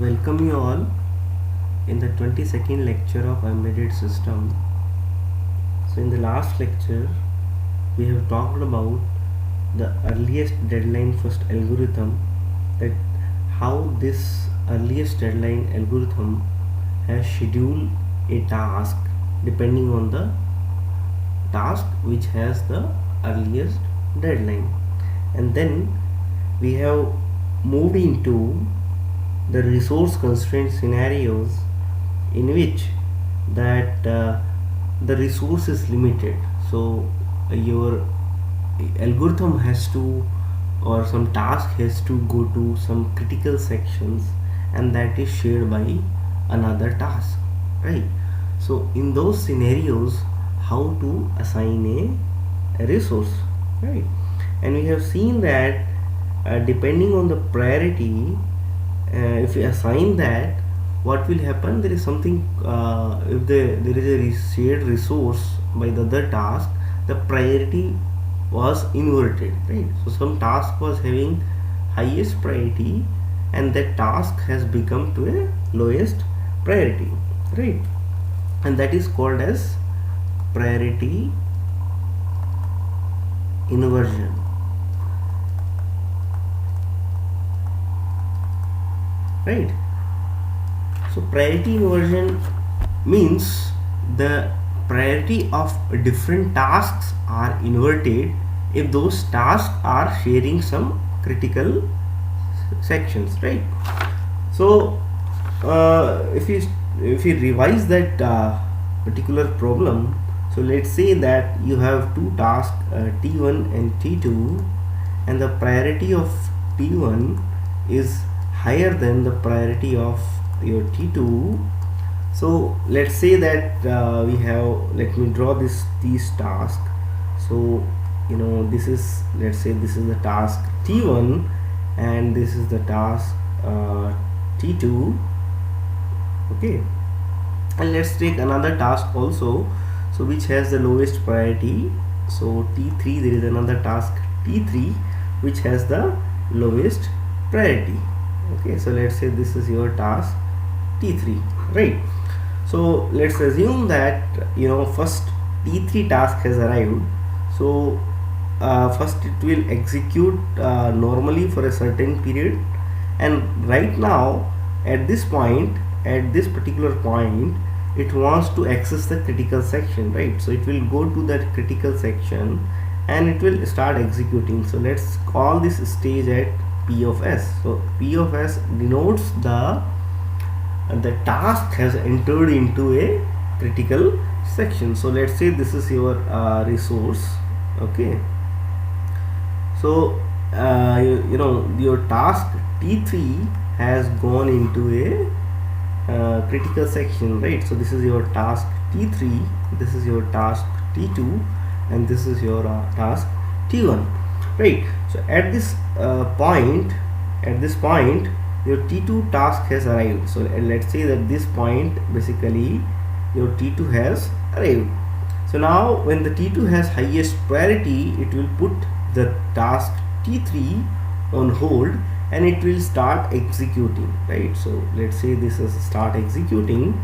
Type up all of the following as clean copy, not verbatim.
Welcome you all in the 22nd lecture of embedded system. So in the last lecture we have talked about the earliest deadline first algorithm, that how this earliest deadline algorithm has scheduled a task depending on the task which has the earliest deadline, and then we have moved into the resource constraint scenarios in which that the resource is limited. So your algorithm has to, or some task has to go to some critical sections, and that is shared by another task, right? So in those scenarios, how to assign a resource, right? And we have seen that depending on the priority, if we assign that, what will happen, there is something, if there is a shared resource by the other task, the priority was inverted, right? So some task was having highest priority and that task has become to a lowest priority, right? And that is called as priority inversion, right? So priority inversion means the priority of different tasks are inverted if those tasks are sharing some critical sections, right? So if you revise that particular problem, so let's say that you have two tasks, T1 and T2, and the priority of T1 is higher than the priority of your T2. So let's say that let me draw these tasks. So this is, let's say this is the task T1 and this is the task T2, okay? And let's take another task also, so which has the lowest priority. So T3, there is another task T3 which has the lowest priority, okay? So let's say this is your task T3, right? So let's assume that first T3 task has arrived. So first it will execute normally for a certain period, and right now at this particular point, it wants to access the critical section, right? So it will go to that critical section and it will start executing. So let's call this stage at P of S. So P of S denotes the task has entered into a critical section. So let's say this is your resource, okay? So your task T3 has gone into a critical section, right? So this is your task T3, this is your task T2, and this is your task T1, right? So at this point your T2 task has arrived. So let's say that this point basically your T2 has arrived. So now when the T2 has highest priority, it will put the task T3 on hold and it will start executing, right? So let's say this is start executing.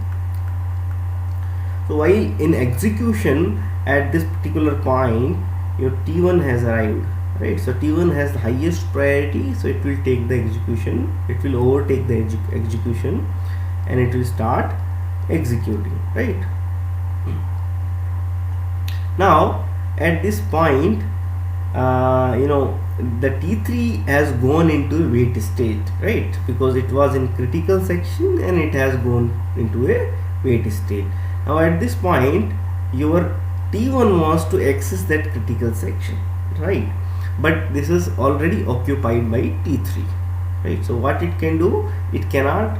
So while in execution at this particular point, your T1 has arrived, right? So T1 has the highest priority, so it will take the execution, it will overtake the execution and it will start executing, right? Now at this point the T3 has gone into a wait state, right? Because it was in critical section and it has gone into a wait state. Now at this point your T1 wants to access that critical section, right? But this is already occupied by T3, right? So what it can do, it cannot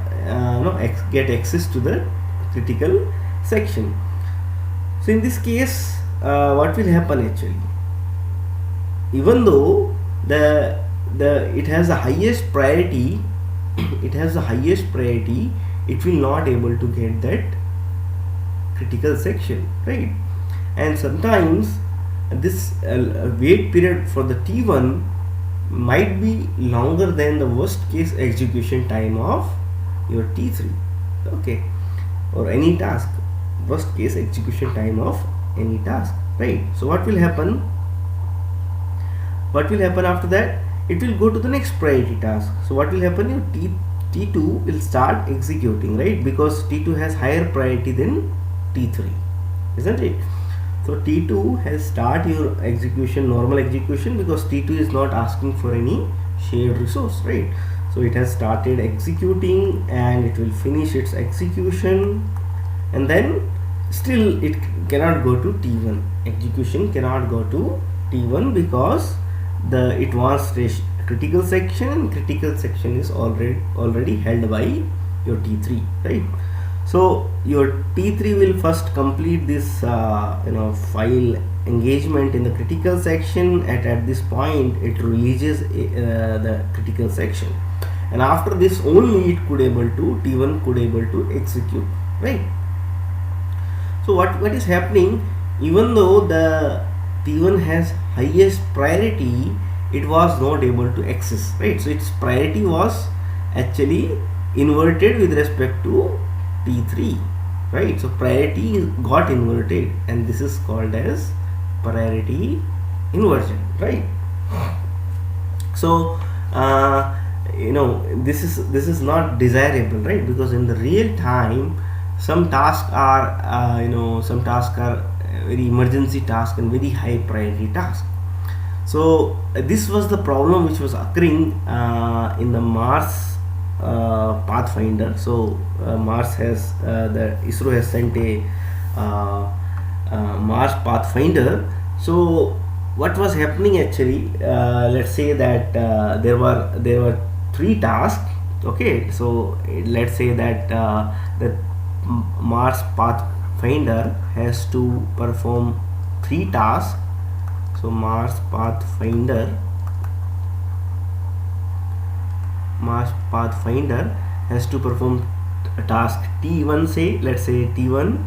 get access to the critical section. So in this case what will happen actually, even though it has the highest priority it will not able to get that critical section, right? And sometimes this wait period for the T1 might be longer than the worst case execution time of your T3. Okay, or any task, worst case execution time of any task, right? So what will happen? What will happen after that? It will go to the next priority task. So what will happen? Your T2 will start executing, right? Because T2 has higher priority than T3, isn't it? So T2 has start your execution, normal execution, because T2 is not asking for any shared resource, right? So it has started executing and it will finish its execution, and then still it cannot go to T1. Execution cannot go to T1 because it wants critical section, and critical section is already held by your T3, right? So your T3 will first complete this file engagement in the critical section. At this point it releases the critical section, and after this only T1 could able to execute, right? So what is happening? Even though the T1 has highest priority, it was not able to access, right? So its priority was actually inverted with respect to T3, right? So priority got inverted, and this is called as priority inversion, right? So this is not desirable, right? Because in the real time some tasks are very emergency task and very high priority task. So this was the problem which was occurring in the Mars Pathfinder. So Mars has the ISRO has sent a Mars Pathfinder. So what was happening actually? Let's say that there were 3 tasks. Okay, so let's say that the Mars Pathfinder has to perform 3 tasks. So Mars Pathfinder has to perform a task T1, say let's say T1,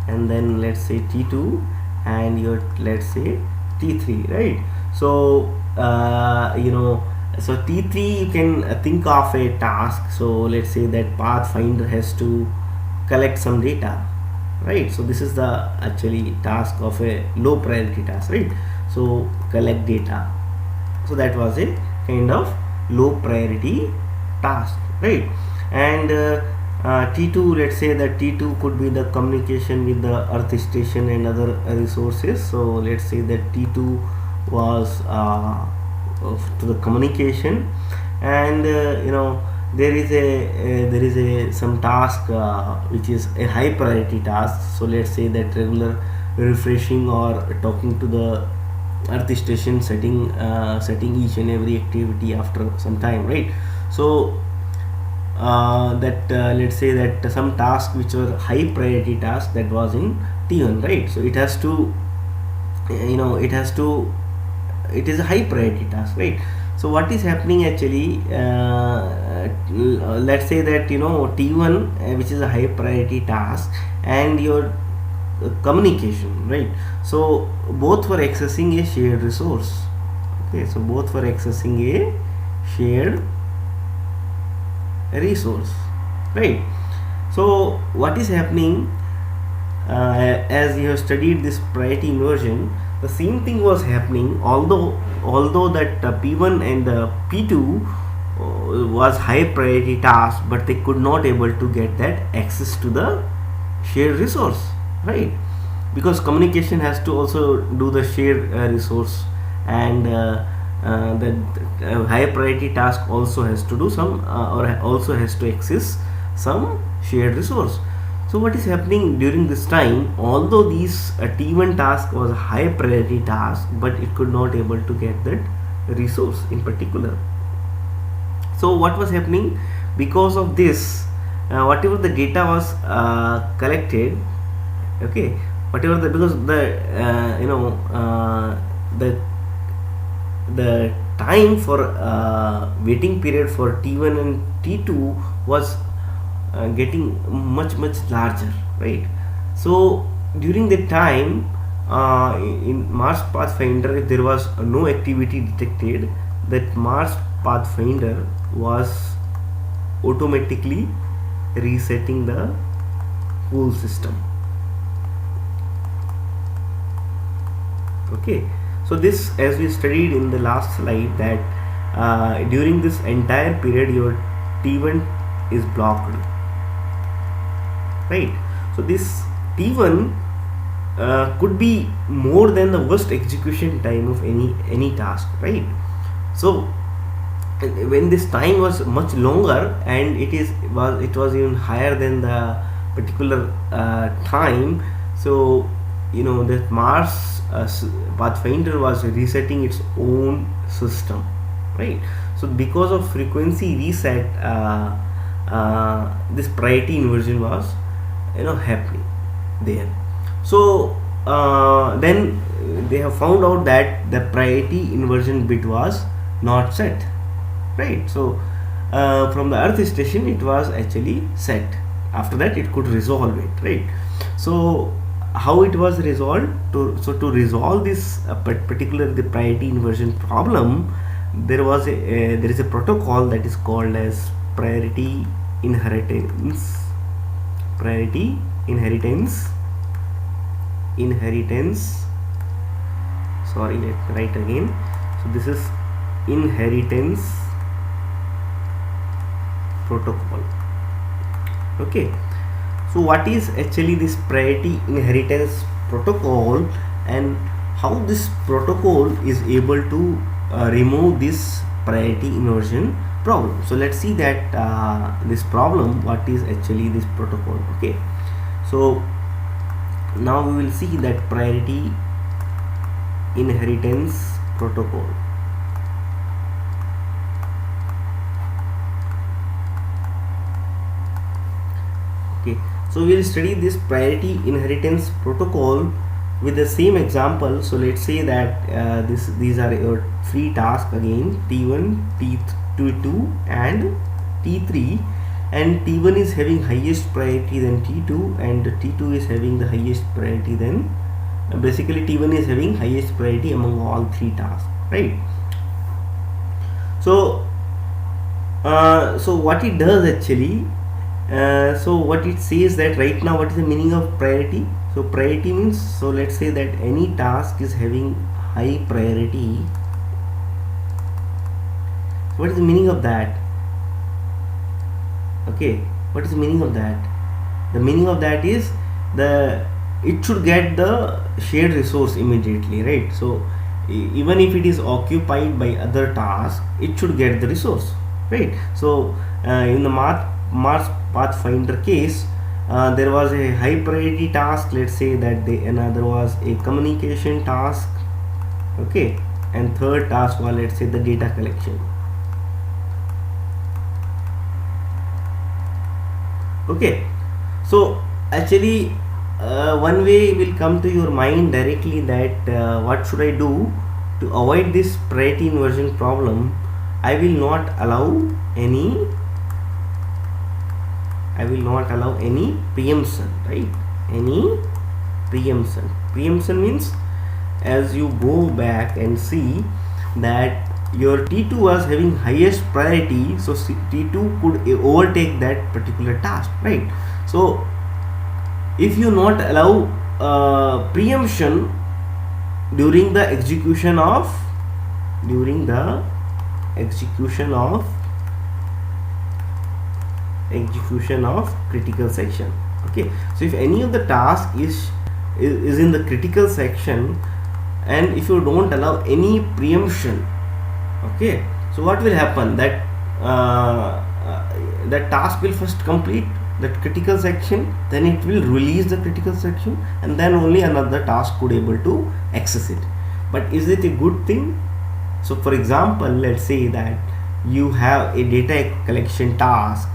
and then let's say T2, and let's say T3, right? So so T3 you can think of a task. So let's say that Pathfinder has to collect some data, right? So this is the actually task of a low priority task, right? So collect data. So that was a kind of low priority task, right? And T2, let's say that T2 could be the communication with the Earth station and other resources. So let's say that T2 was to the communication, and there is a some task which is a high priority task. So let's say that regular refreshing or talking to the Earth station, setting each and every activity after some time, right? So let's say that some task which were high priority task, that was in T1, right? So it has to it is a high priority task, right? So what is happening actually, let's say that T1 which is a high priority task, and your communication, right? So both were accessing a shared resource. Okay, so both were accessing a shared resource, right? So what is happening, as you have studied this priority inversion, the same thing was happening, although that P1 and P2 was high priority task, but they could not able to get that access to the shared resource, right? Because communication has to also do the shared resource, and the high priority task also has to do some or also has to access some shared resource. So what is happening during this time, although these T1 task was a high priority task, but it could not able to get that resource in particular. So what was happening? Because of this, whatever the data was collected, okay, whatever because the time for waiting period for T1 and T2 was getting much larger, right? So during the time in Mars Pathfinder, if there was no activity detected, that Mars Pathfinder was automatically resetting the whole system. Okay, so this, as we studied in the last slide, that during this entire period your T1 is blocked, right? So this T1 could be more than the worst execution time of any task, right? So when this time was much longer, and it was even higher than the particular time, so that Mars Pathfinder was resetting its own system, right? So because of frequency reset, this priority inversion was happening there. So then they have found out that the priority inversion bit was not set, right? So from the Earth station it was actually set. After that it could resolve it, right? So how it was resolved? To resolve this particular the priority inversion problem, there is a protocol that is called as priority inheritance sorry, let me write again. So this is inheritance protocol. Okay, so what is actually this priority inheritance protocol, and how this protocol is able to remove this priority inversion problem? So let's see that this problem, what is actually this protocol. Okay, so now we will see that priority inheritance protocol. Okay, so we will study this priority inheritance protocol with the same example. So let's say that these are your three tasks again, T1, T2 and T3, and T1 is having highest priority than T2, and T2 is having the highest priority than basically T1 is having highest priority among all three tasks, right? So so what it does actually, so what it says that right now, what is the meaning of priority? So priority means, so let's say that any task is having high priority. What is the meaning of that? Okay, what is the meaning of that? The meaning of that is it should get the shared resource immediately, right? So even if it is occupied by other tasks, it should get the resource, right? So in the Mars Pathfinder case, there was a high priority task. Let's say that another was a communication task, okay, and third task was, let's say, the data collection. Okay, so actually one way will come to your mind directly that what should I do to avoid this priority inversion problem? I will not allow any preemption, right? Any preemption. Preemption means, as you go back and see that your T2 was having highest priority, so T2 could overtake that particular task, right? So if you not allow preemption during the execution of critical section. Okay, so if any of the task is in the critical section, and if you don't allow any preemption, okay, so what will happen? That that task will first complete that critical section, then it will release the critical section, and then only another task could able to access it. But is it a good thing? So for example, let's say that you have a data collection task,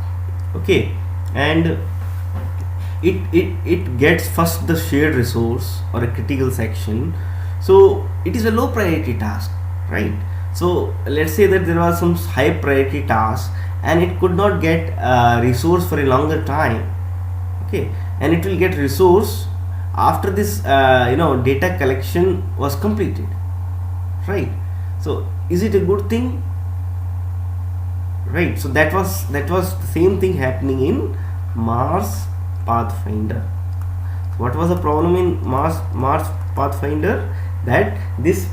okay, and it gets first the shared resource or a critical section, so it is a low priority task, right? So let's say that there was some high priority task and it could not get resource for a longer time, okay, and it will get resource after this data collection was completed, right? So is it a good thing? Right, so that was the same thing happening in Mars Pathfinder. What was the problem in Mars Pathfinder? That this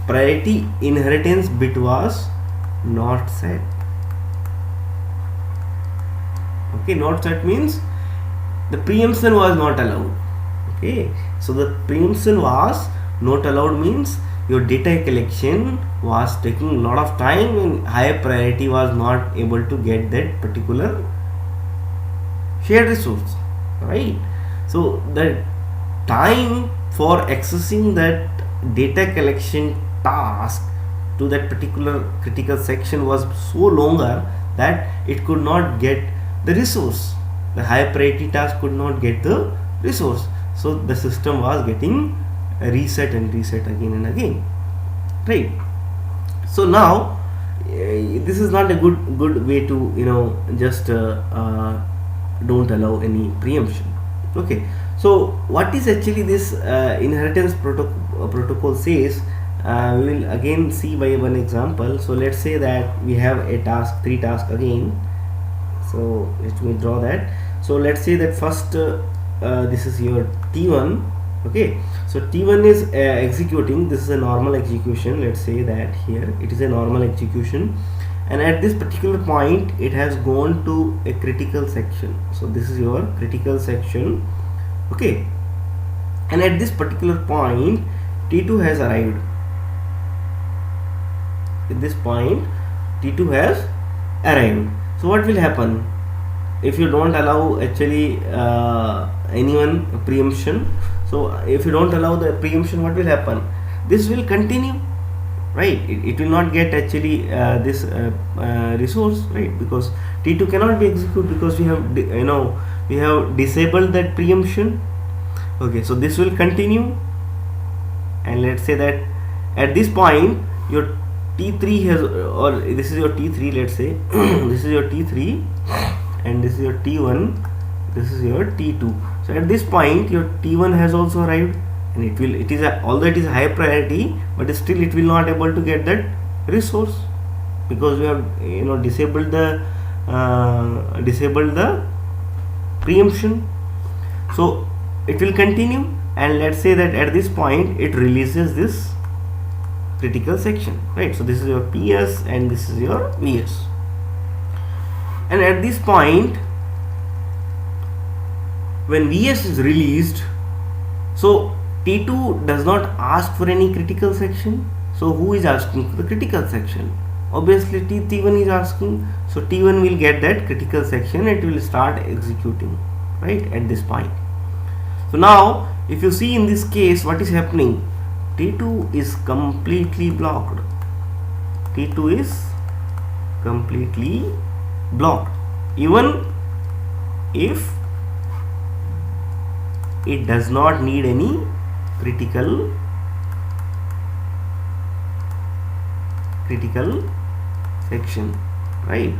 priority inheritance bit was not set. Okay, not set means the preemption was not allowed. Okay, so the preemption was not allowed means your data collection was taking a lot of time and higher priority was not able to get that particular shared resource, right? So the time for accessing that data collection task to that particular critical section was so longer that it could not get the resource. The high priority task could not get the resource, so the system was getting reset and reset again and again, right? So now this is not a good way to just don't allow any preemption. Okay, so what is actually this inheritance protocol says? We will again see by one example. So let's say that we have a task, 3 tasks again. So let me draw that. So let's say that first this is your T1. Okay, so T1 is executing. This is a normal execution. Let's say that here it is a normal execution, and at this particular point it has gone to a critical section. So this is your critical section. Okay, and at this particular point T2 has arrived. At this point T2 has arrived. So what will happen if you don't allow actually anyone preemption? So if you don't allow the preemption, what will happen? This will continue, right? It will not get actually this resource, right? Because T2 cannot be executed because we have we have disabled that preemption. Okay, so this will continue, and let's say that at this point your T3 has, or this is your T3, let's say this is your T3 and this is your T1, this is your T2. So at this point your T1 has also arrived, and it is although it is high priority, but still it will not able to get that resource because we have disabled the preemption. So it will continue, and let's say that at this point it releases this critical section, right? So this is your PS and this is your VS, and at this point when VS is released, so T2 does not ask for any critical section. So who is asking for the critical section? Obviously T1 is asking. So T1 will get that critical section, it will start executing, right, at this point. So now if you see in this case what is happening, T2 is completely blocked. T2 is completely blocked, even if it does not need any critical section, right?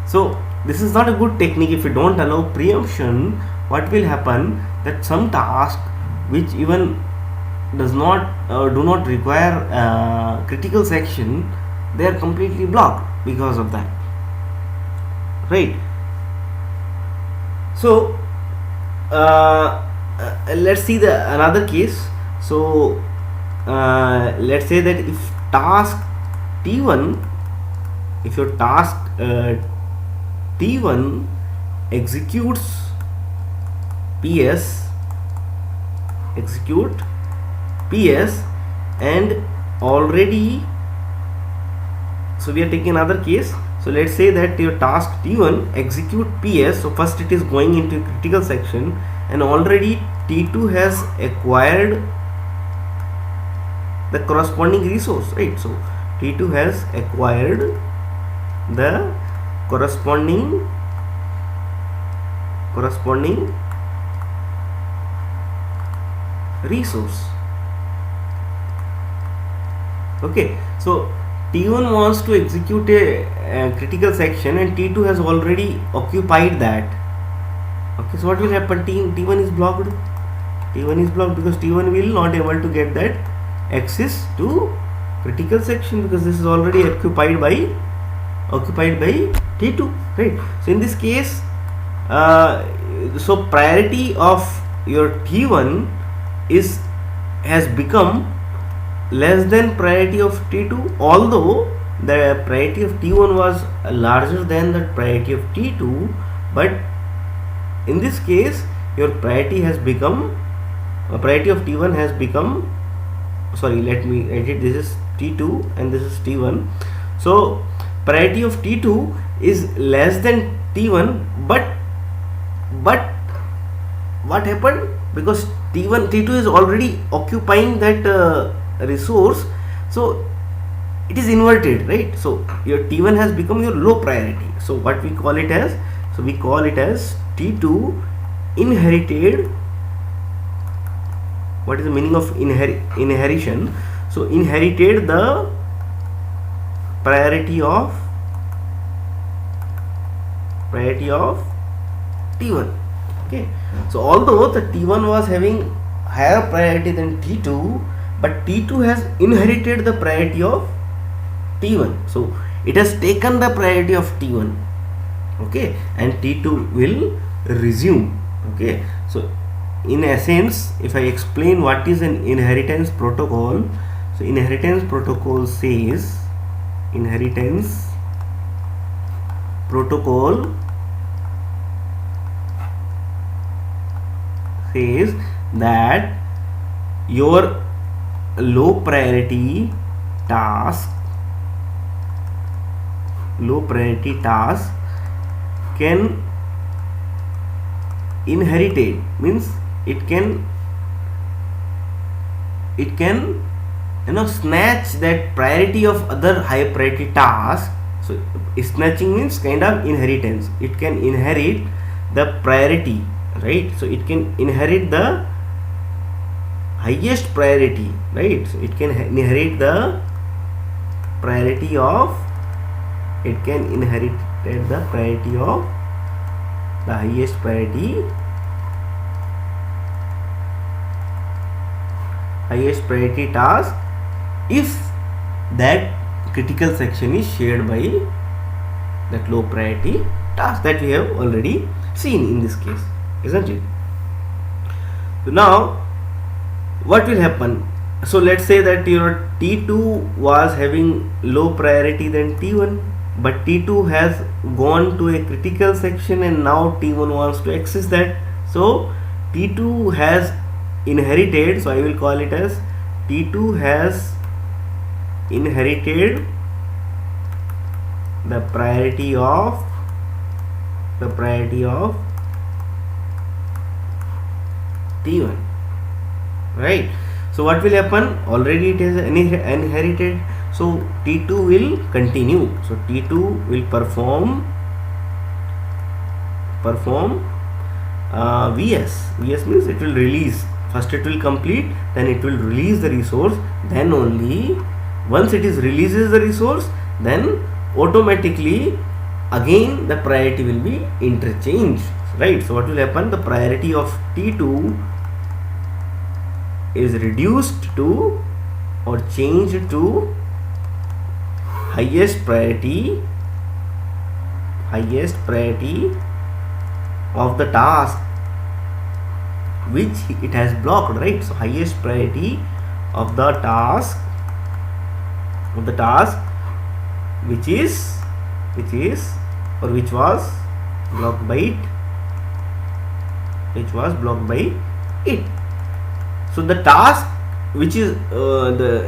So this is not a good technique. If you don't allow preemption, what will happen, that some task which even does not do not require critical section, they are completely blocked because of that, right? So let's see another case. So let's say that if task T1, if your task T1 executes PS, and already, so we are taking another case. So let's say that your task T1 execute PS. So first it is going into a critical section, and already T2 has acquired the corresponding resource, right? So T2 has acquired the corresponding resource. Okay, so T1 wants to execute a critical section, and T2 has already occupied that. Okay, so what will happen? T1 is blocked. T1 is blocked because T1 will not able to get that access to critical section because this is already occupied by T2, right? So in this case so priority of your T1 is has become less than priority of T2, although the priority of T1 was larger than the priority of T2, but in this case your priority has become priority of T1 has become, sorry, let me write it, this is T2 and this is T1. So priority of T2 is less than T1, but what happened, because T2 is already occupying that resource, so it is inverted, right? So your T1 has become your low priority. So what we call it as, so we call it as T2 inherited. What is the meaning of inheritance? So inherited the priority of T1. Okay, so although the T1 was having higher priority than T2, but T2 has inherited the priority of T1, so it has taken the priority of T1, okay, and T2 will resume. Okay, so in essence, if I explain what is an inheritance protocol, so inheritance protocol says that your low priority task can inherited, means it can snatch that priority of other high priority task. So snatching means kind of inheritance. It can inherit the priority, right? So it can inherit the highest priority, right? So it can inherit the priority of the highest priority task if that critical section is shared by that low priority task that we have already seen in this case, isn't it? So now what will happen? So let's say that your T2 was having low priority than T1, but T2 has gone to a critical section and now T1 wants to access that. So T2 has inherited, so I will call it as T2 has inherited the priority of T1, right? So what will happen? Already it is inherited, so T2 will continue. So T2 will perform VS. VS means it will release. First it will complete, then it will release the resource, then only once it is releases the resource, then automatically again the priority will be interchanged, right? So what will happen? The priority of T2 is reduced to or changed to highest priority of the task which it has blocked, right? So highest priority of the task which was blocked by it. So the task which is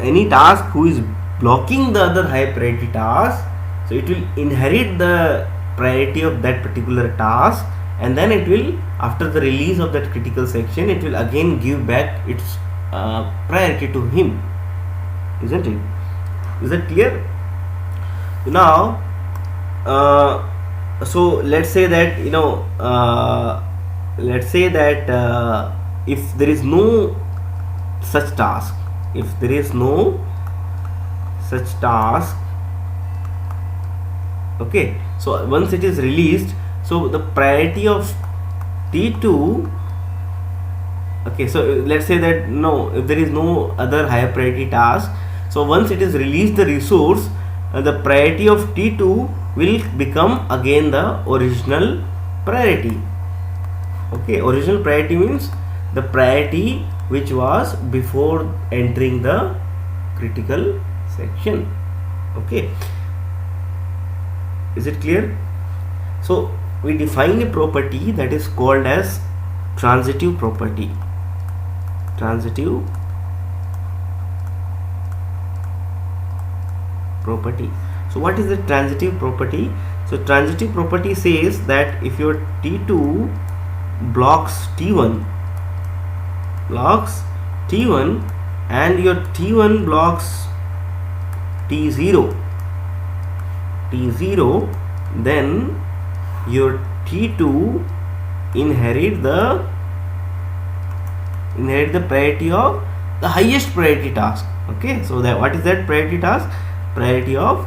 any task who is blocking the other high priority task, so it will inherit the priority of that particular task, and then it will, after the release of that critical section, it will again give back its priority to him, isn't it? Is that clear? Now so let's say that if there is no such task, okay, so once it is released, so the priority of T2, okay, so let's say that if there is no other higher priority task, so once it is released the resource, the priority of T2 will become again the original priority. Okay, original priority means the priority which was before entering the critical section. Okay, is it clear? So we define a property that is called as transitive property. Transitive property. So what is the transitive property? So transitive property says that if your T2 blocks T1 and your T1 blocks T0, then your T2 inherit the priority of the highest priority task. Okay, so that what is that priority task? Priority of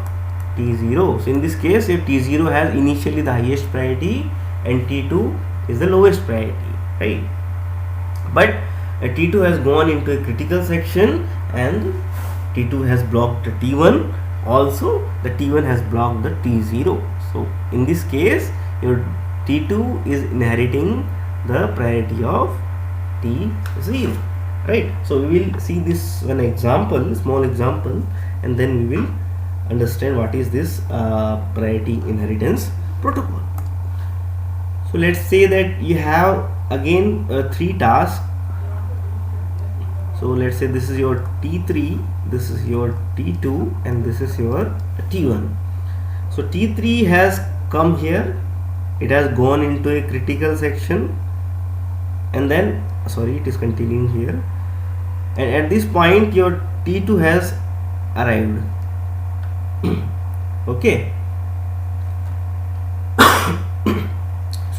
T0. So in this case, if T0 has initially the highest priority and T2 is the lowest priority, right? But T2 has gone into a critical section and T2 has blocked T1. Also, the T1 has blocked the T0. So in this case, your T2 is inheriting the priority of T0, right? So we will see this one example, small example, and then we will understand what is this priority inheritance protocol. So let's say that you have again 3 tasks. So let's say this is your T3, this is your T2, and this is your T1. So T3 has come here, it has gone into a critical section, and then it is continuing here, and at this point your T2 has arrived. Okay.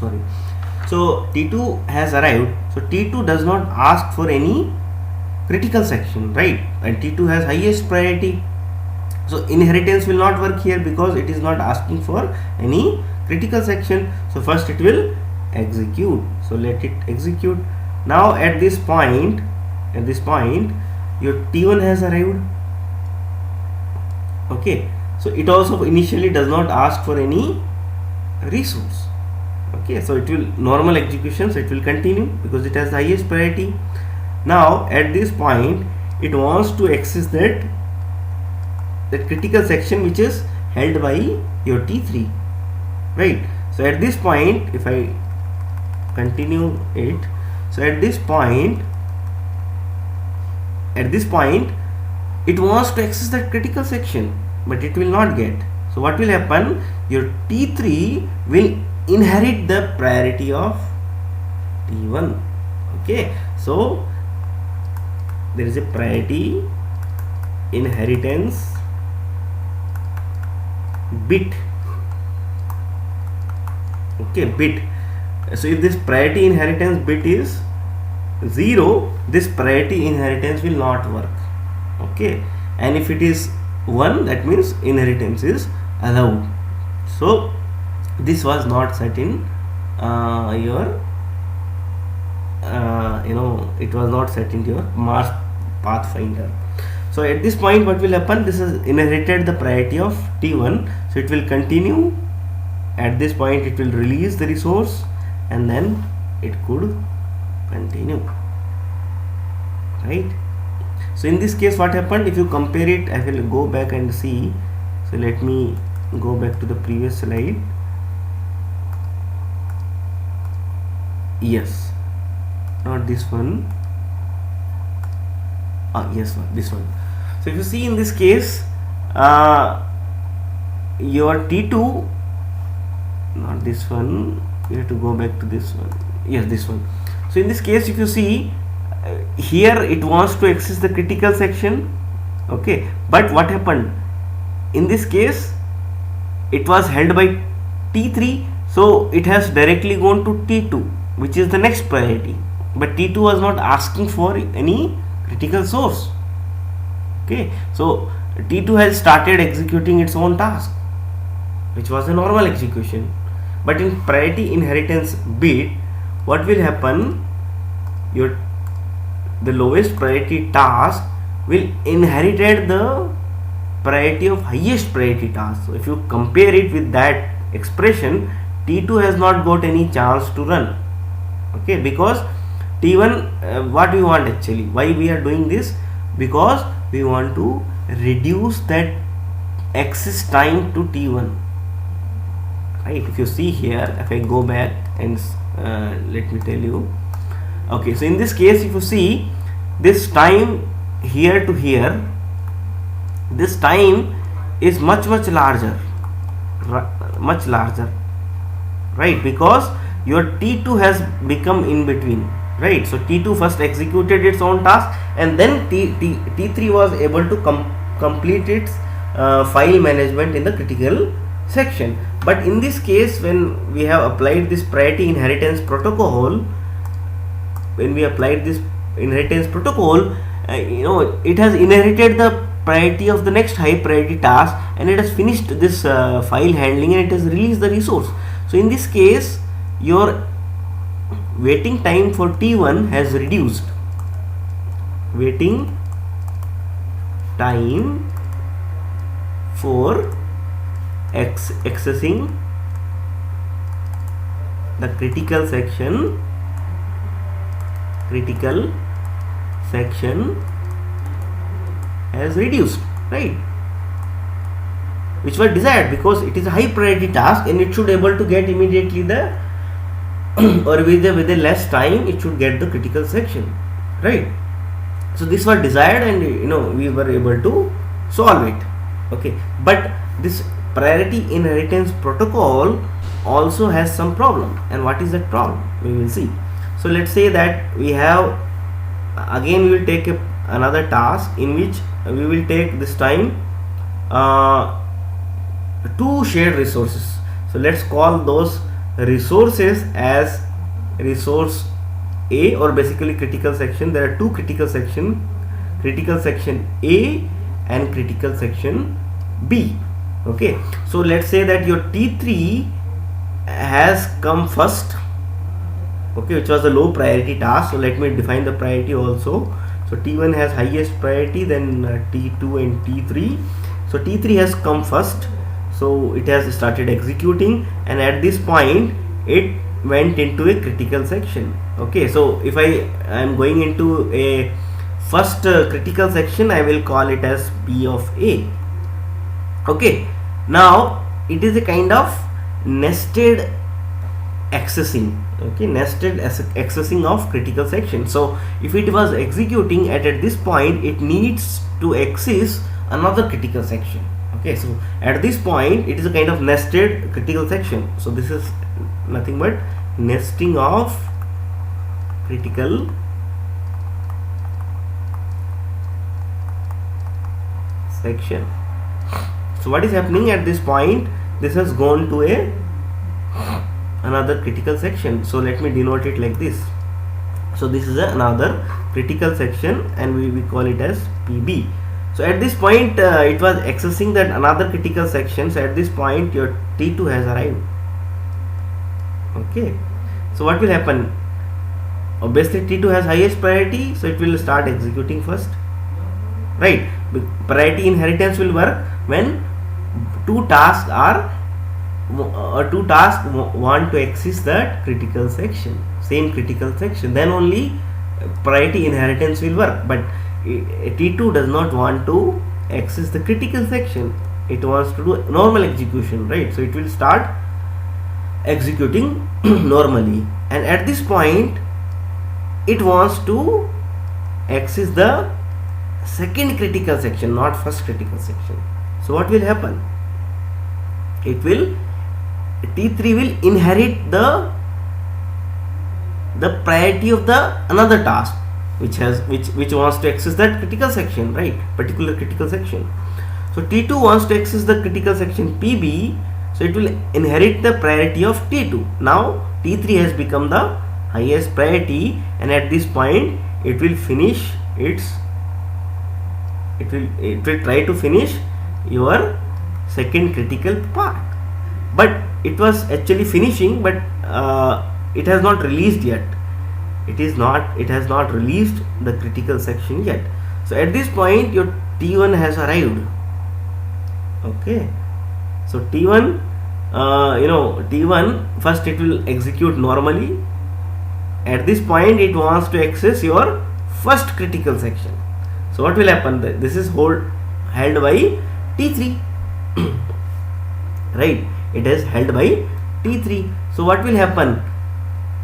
Sorry. So T2 has arrived. So T2 does not ask for any critical section, right? And T2 has highest priority. So inheritance will not work here because it is not asking for any critical section. So first it will execute. So let it execute. Now at this point your T1 has arrived. Okay, so it also initially does not ask for any resource. Okay, so it will normal execution, so it will continue because it has the highest priority. Now at this point it wants to access that critical section which is held by your T3, right? So at this point, if I continue it, so at this point it wants to access that critical section, but it will not get. So what will happen? Your T3 will inherit the priority of T1. Okay, so there is a priority inheritance bit. Okay, bit. So if this priority inheritance bit is 0, this priority inheritance will not work. Okay, and if it is 1, that means inheritance is allowed. So this was not set in your it was not set in your Mars Pathfinder. So at this point what will happen? This is inherited the priority of T1, so it will continue. At this point it will release the resource and then it could continue, right? So in this case what happened? If you compare it, I will go back and see. So let me go back to the previous slide. Yes, not this one. Yes, this one. So if you see in this case, your T2, not this one, you have to go back to this one. Yes, this one. So in this case, if you see here, it wants to access the critical section. Okay, but what happened? In this case, it was held by T3, so it has directly gone to T2, which is the next priority. But T2 was not asking for any critical source. Okay, so T2 has started executing its own task, which was a normal execution. But in priority inheritance bit, what will happen? The lowest priority task will inherit the priority of highest priority task. So if you compare it with that expression, T2 has not got any chance to run. Okay, because T1, what we want actually, why we are doing this, because we want to reduce that access time to T1, right? If you see here, if I go back and let me tell you. Okay, so in this case, if you see this time here to here, this time is much larger, much larger, right? Because your T2 has become in between, right? So T2 first executed its own task, and then T3 was able to complete its file management in the critical section. But in this case, when we have applied this priority inheritance protocol, it has inherited the priority of the next high priority task, and it has finished this file handling, and it has released the resource. So in this case, your waiting time for T1 has reduced. Waiting time for accessing the critical section has reduced, right? Which was desired, because it is a high priority task and it should able to get immediately the or with a less time it should get the critical section, right? So this was desired, and we were able to solve it. Okay, but this priority inheritance protocol also has some problem. And what is that problem? We will see. So let's say that we have, again we will take another task in which we will take this time two shared resources. So let's call those resources as resource A, or basically critical section. There are two critical section A and critical section B. Okay, so let's say that your T3 has come first, okay, which was a low priority task. So let me define the priority also. So T1 has highest priority, then T2 and T3. So T3 has come first, so it has started executing, and at this point it went into a critical section. Okay, so if I am going into a first critical section, I will call it as P of A. Okay, now it is a kind of nested accessing. Okay, nested accessing of critical section. So if it was executing at this point, it needs to access another critical section. Okay, so at this point it is a kind of nested critical section. So this is nothing but nesting of critical section. So what is happening at this point? This has gone to another critical section. So let me denote it like this. So this is another critical section, and we call it as PB. So at this point it was accessing that another critical section. So at this point your T2 has arrived. Okay, so what will happen? Obviously T2 has highest priority, so it will start executing first, right? Priority inheritance will work when two tasks want to access that critical section, same critical section, then only priority inheritance will work. But T2 does not want to access the critical section, it wants to do normal execution, right? So it will start executing normally, and at this point it wants to access the second critical section, not first critical section. So what will happen? T3 will inherit the priority of the another task which wants to access that critical section, right? Particular critical section. So T2 wants to access the critical section PB, so it will inherit the priority of T2. Now T3 has become the highest priority, and at this point it will finish its it will try to finish your second critical part. But it was actually finishing, but it has not released yet. It has not released the critical section yet. So at this point your T1 has arrived. Okay, so T1 T1 first it will execute normally. At this point it wants to access your first critical section. So what will happen? This is held by T3. Right, it is held by T3. So what will happen?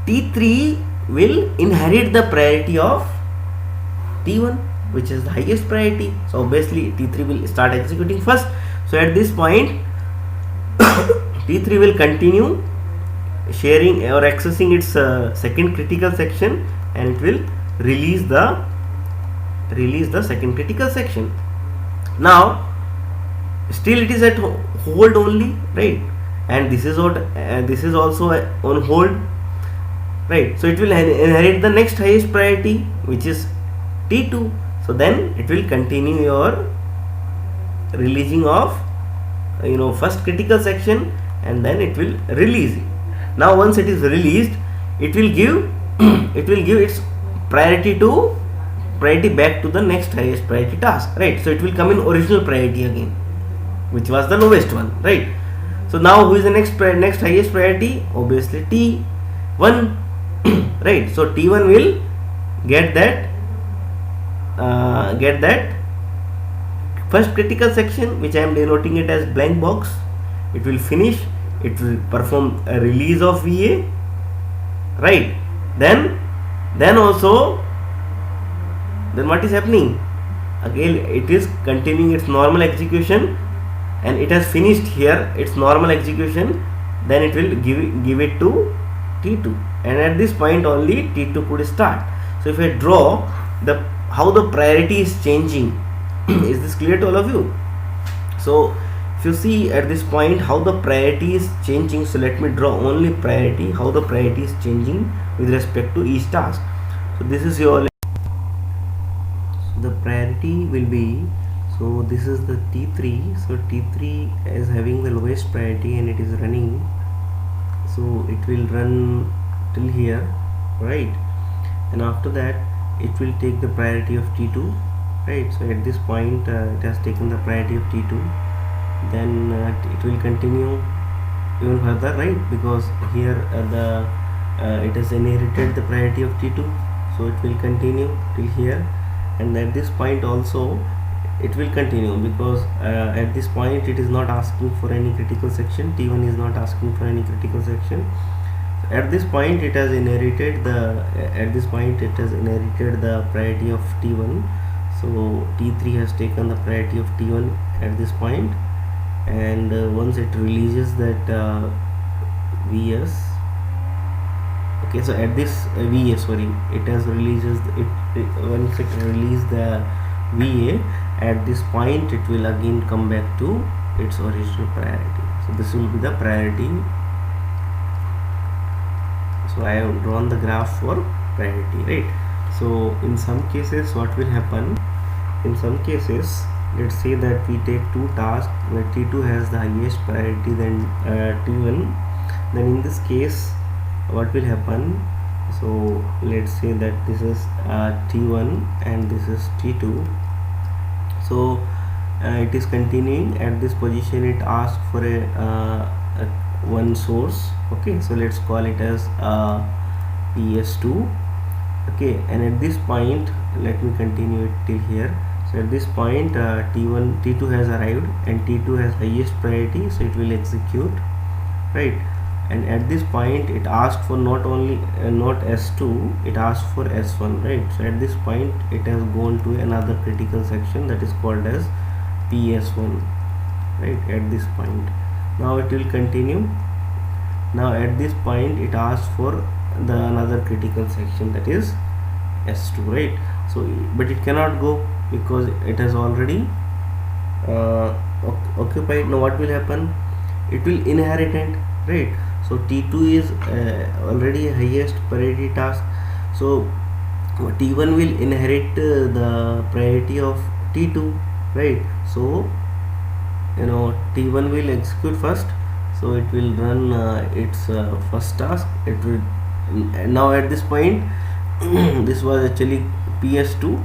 T3 will inherit the priority of T1, which is the highest priority. So obviously T3 will start executing first. So at this point T3 will continue sharing or accessing its second critical section, and it will release the second critical section. Now still it is at hold only, right? And this is what this is also on hold, right? So it will inherit the next highest priority, which is T2. So then it will continue your releasing of first critical section, and then it will release it. Now once it is released, it will give its priority back to the next highest priority task, right? So it will come in original priority again, which was the lowest one, right? So now who is the next highest priority? Obviously T1. Right? So T1 will get that first critical section, which I am denoting it as blank box. It will finish, it will perform a release of VA, right? Then what is happening? Again it is continuing its normal execution, and it has finished here its normal execution. Then it will give it to T2, and at this point only T2 could start. So if I draw how the priority is changing, is this clear to all of you? So if you see at this point how the priority is changing, so let me draw only priority, how the priority is changing with respect to each task. So this is your, so the priority will be, so this is the T3. So T3 is having the lowest priority and it is running, so it will run till here, right? And after that it will take the priority of T2, right? So at this point it has taken the priority of T2. Then it will continue even further, right? Because here it has inherited the priority of T2, so it will continue till here. And at this point also it will continue, because at this point it is not asking for any critical section. T1 is not asking for any critical section. At this point it has inherited the priority of T1. So T3 has taken the priority of T1 at this point, and once it releases that VS, okay, so at this VS, sorry, it has releases once it releases the VA, at this point it will again come back to its original priority. So this will be the priority. So I have drawn the graph for priority, right? So in some cases what will happen, in some cases let's say that we take two tasks where T2 has the highest priority than T1. Then in this case what will happen, so let's say that this is T1 and this is T2. So it is continuing at this position. It asks for a one source, okay, so let's call it as PS2, okay, and at this point let me continue it till here. So at this point T2 has arrived and T2 has highest priority, so it will execute, right? And at this point it asks for not only not S2, it asks for S1, right? So at this point it has gone to another critical section that is called as PS1, right? At this point now it will continue. Now at this point it asks for the another critical section, that is S2, right? So but it cannot go because it has already occupied. Now what will happen, it will inherit it, right? So T2 is already highest priority task, so T1 will inherit the priority of T2, right? So T1 will execute first, so it will run its first task. It will now at this point this was actually PS2,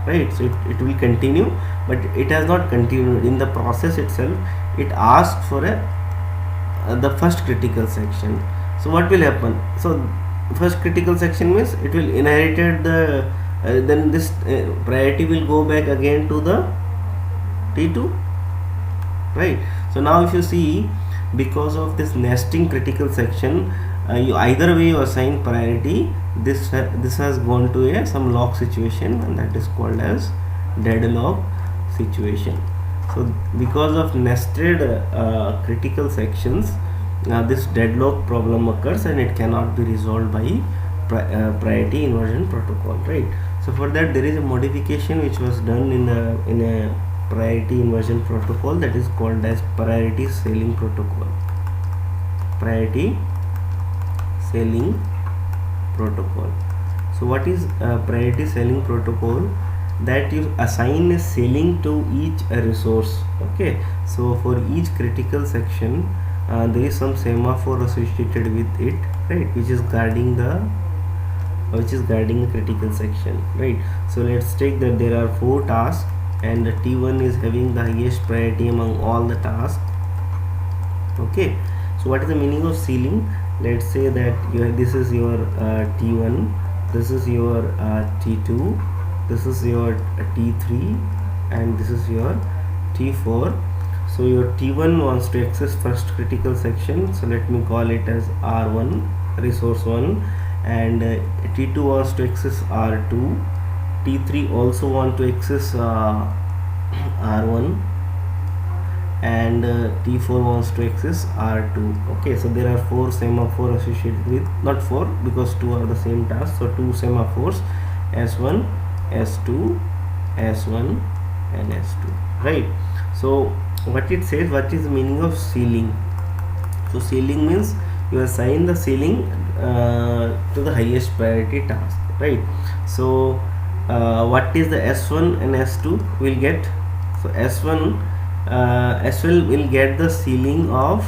right? So it will continue, but it has not continued. In the process itself it asked for a the first critical section. So what will happen? So first critical section means it will inherited the then this priority will go back again to the T2, right? So now if you see, because of this nesting critical section, you either way you assign priority, this has gone to a some lock situation, and that is called as deadlock situation. So because of nested critical sections, this deadlock problem occurs, and it cannot be resolved by priority inversion protocol, right? So for that there is a modification which was done in a priority inversion protocol, that is called as priority ceiling protocol. Priority ceiling protocol. So what is priority ceiling protocol? That you assign a ceiling to each resource. Okay, so for each critical section there is some semaphore associated with it, right, which is guarding the critical section, right? So let's take that there are 4 tasks, and the T1 is having the highest priority among all the tasks. Okay, so what is the meaning of ceiling? Let's say that this is your T1, this is your T2, this is your T3, and this is your T4. So your T1 wants to access first critical section, so let me call it as R1, resource 1, and T2 wants to access R2, T3 also want to access R1, and T4 wants to access R2. Okay, so there are 4 semaphore associated with, not 4 because 2 are the same task, so 2 semaphores, S1, S2, S1 and S2, right? So what it says, what is the meaning of ceiling? So ceiling means you assign the ceiling to the highest priority task, right? So what is the S1 and S2 will get? So S1 will get the ceiling of,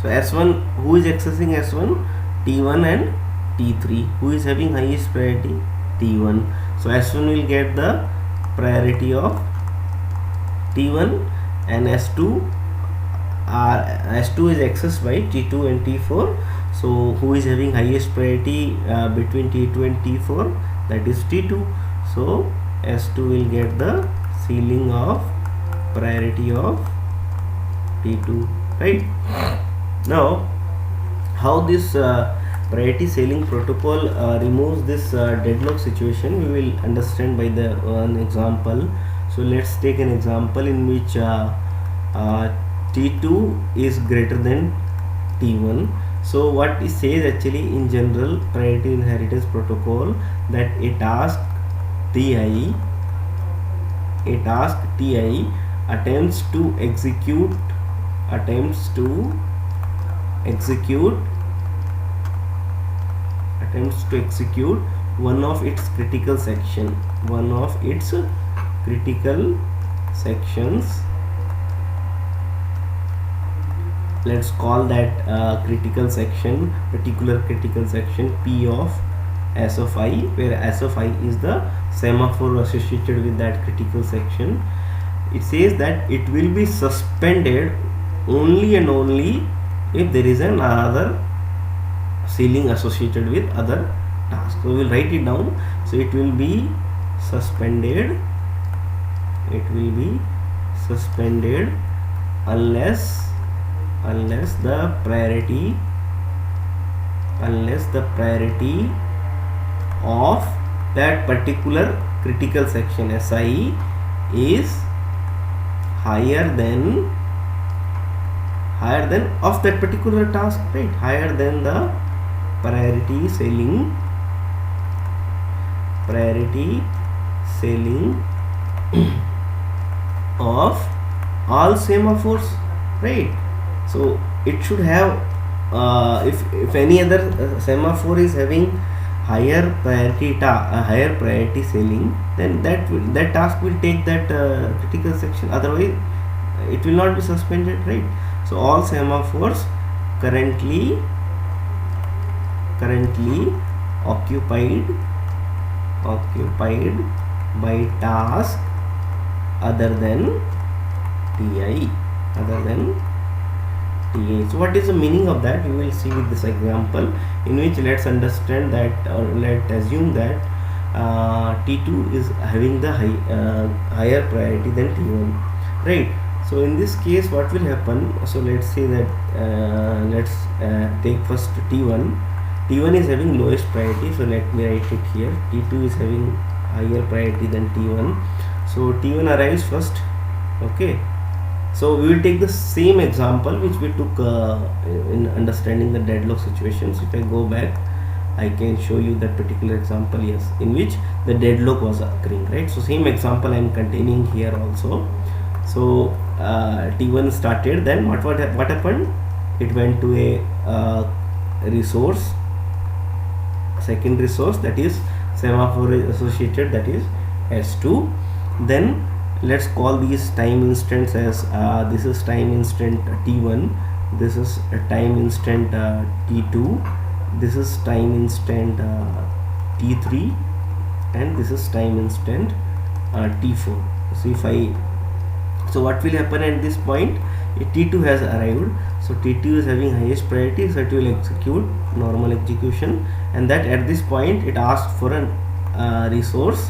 so S1, who is accessing S1? T1 and T3. Who is having highest priority? T1. So S1 will get the priority of T1, and S2 is accessed by T2 and T4. So who is having highest priority between T2 and T4? That is T2. So S2 will get the ceiling of priority of T2, right? Now how this priority ceiling protocol removes this deadlock situation, we will understand by the one example. So let's take an example in which T2 is greater than T1. So what it says actually in general priority inheritance protocol, that a task Ti attempts to execute one of its critical sections. Let's call that particular critical section P of S of I, where S of I is the semaphore associated with that critical section. It says that it will be suspended only and only if there is another ceiling associated with other tasks. So we will write it down. So it will be suspended unless the priority of that particular critical section SI is higher than of that particular task, right? Higher than the priority ceiling of all semaphores, right? So it should have if any other semaphore is having higher priority ceiling, then that task will take that critical section, otherwise it will not be suspended, right? So all semaphores currently occupied by task other than Ti, T. So what is the meaning of that? We will see with this example, in which let's understand that, or let's assume that T2 is having the higher priority than T1, right? So in this case what will happen, so let's say that let's take first T1. T1 is having lowest priority, so let me write it here. T2 is having higher priority than T1, so T1 arrives first. Okay, so we will take the same example which we took in understanding the deadlock situations. If I go back, I can show you that particular example, yes, in which the deadlock was occurring, right? So same example I am containing here also. So T1 started, then what happened? It went to a resource, second resource, that is semaphore associated, that is S2. Then let's call these time instants as this is time instant T1, this is a time instant T2, this is time instant T3, and this is time instant T4. So what will happen at this point? T2 has arrived, so T2 is having highest priority, so it will execute normal execution, and that at this point it asked for a resource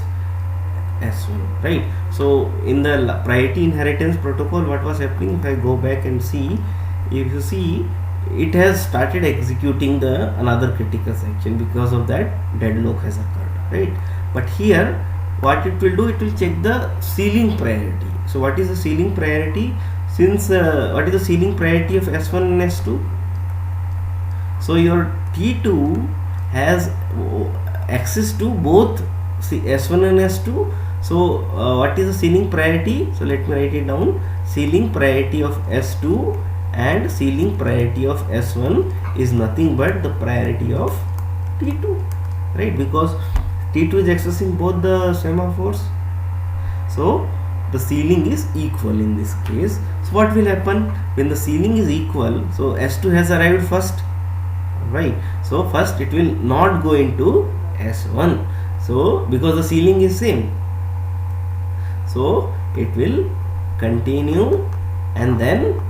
S1, right? So in the priority inheritance protocol, what was happening? If I go back and see, if you see, it has started executing the another critical section, because of that deadlock has occurred, right? But here what it will do, it will check the ceiling priority. So what is the ceiling priority? Since what is the ceiling priority of S1 and S2? So your T2 has access to both S1 and S2. So what is the ceiling priority? So let me write it down. Ceiling priority of S2 and ceiling priority of S1 is nothing but the priority of T2, right? Because T2 is accessing both the semaphores, so the ceiling is equal in this case. So what will happen when the ceiling is equal? So S2 has arrived first, right? So first it will not go into S1, so because the ceiling is same, so it will continue, and then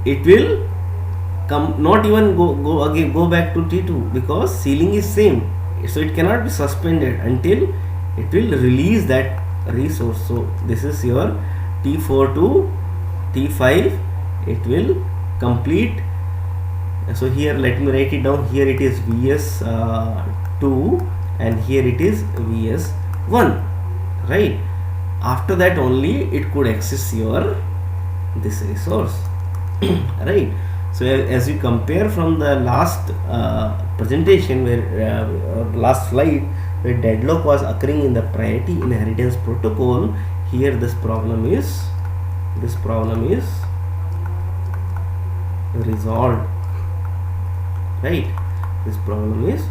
it will come, not even go back to T2, because ceiling is same, so it cannot be suspended until it will release that resource. So this is your T4 to T5, it will complete. So here let me write it down. Here it is VS2 and here it is VS1, right? After that only it could access your this resource, right? So as you compare from the last presentation, where last slide, where deadlock was occurring in the priority inheritance protocol, here this problem is resolved, right? This problem is